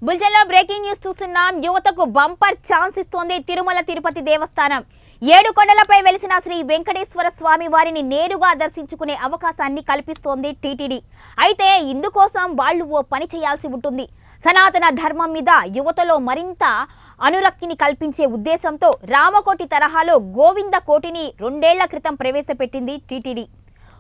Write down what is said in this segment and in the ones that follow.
బులెటిన్లో breaking news చూస్తున్నాం. యువతకు బంపర్ ఛాన్స్ ఇస్తోంది తిరుమల తిరుపతి దేవస్థానం. 7 కొండలపై వెలిసిన శ్రీ వెంకటేశ్వర స్వామి వారిని నేరుగా దర్శించుకునే అవకాశాన్ని కల్పిస్తోంది టీటీడీ. అయితే ఇందుకోసం వాళ్ళు ఓ పని చేయాల్సి ఉంటుంది. సనాతన ధర్మం మీద యువతలో మరింత అనురక్తిని కల్పించే ఉద్దేశంతో రామకోటి తరహాలో గోవింద కోటిని 2 ఏళ్ల క్రితం ప్రవేశపెట్టింది టీటీడీ.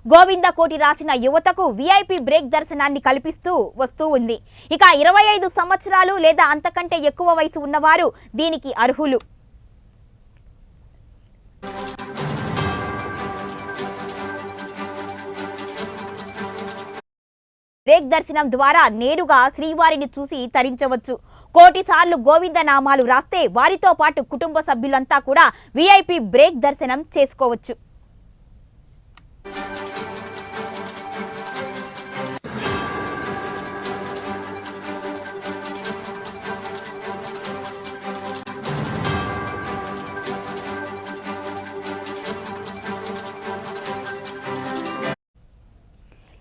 గోవింద కోటి రాసిన యువతకు విఐపి బ్రేక్ దర్శనాన్ని కల్పిస్తూ వస్తూ ఉంది. ఇక 25 సంవత్సరాలు లేదా అంతకంటే ఎక్కువ వయసు ఉన్నవారు దీనికి అర్హులు. బ్రేక్ దర్శనం ద్వారా నేరుగా శ్రీవారిని చూసి తరించవచ్చు. 1 కోటి సార్లు గోవింద నామాలు రాస్తే వారితో పాటు కుటుంబ సభ్యులంతా కూడా విఐపి బ్రేక్ దర్శనం చేసుకోవచ్చు.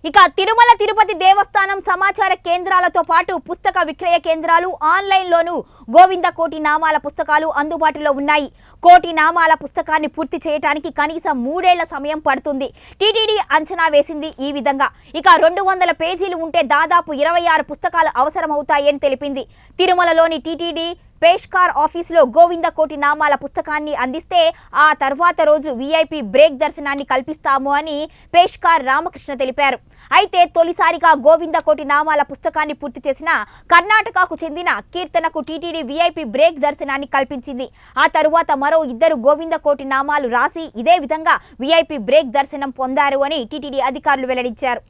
ఇక తిరుమల తిరుపతి దేవస్థానం సమాచార కేంద్రాలతో పాటు పుస్తక విక్రయ కేంద్రాలు ఆన్లైన్లోనూ గోవింద కోటి నామాల పుస్తకాలు అందుబాటులో ఉన్నాయి. కోటి నామాల పుస్తకాన్ని పూర్తి చేయడానికి కనీసం 3 ఏళ్ల సమయం పడుతుంది. టీటీడీ అంచనా వేసింది ఈ విధంగా. ఇక 200 పేజీలు ఉంటే దాదాపు 26 పుస్తకాలు అవసరమవుతాయని తెలిపింది. తిరుమలలోని టీటీడీ పేష్కార్ ఆఫీసులో గోవింద కోటి నామాల పుస్తకాన్ని అందిస్తే ఆ తర్వాత రోజు విఐపి బ్రేక్ దర్శనాన్ని కల్పిస్తాము అని పేష్కార్ రామకృష్ణ తెలిపారు. అయితే తొలిసారిగా గోవింద కోటి నామాల పుస్తకాన్ని పూర్తి చేసిన కర్ణాటకకు చెందిన కీర్తనకు టీటీడీ విఐపి బ్రేక్ దర్శనాన్ని కల్పించింది. ఆ తరువాత మరో 2 గోవింద కోటి నామాలు రాసి ఇదే విధంగా విఐపి బ్రేక్ దర్శనం పొందారు అని టీటీడీ అధికారులు వెల్లడించారు.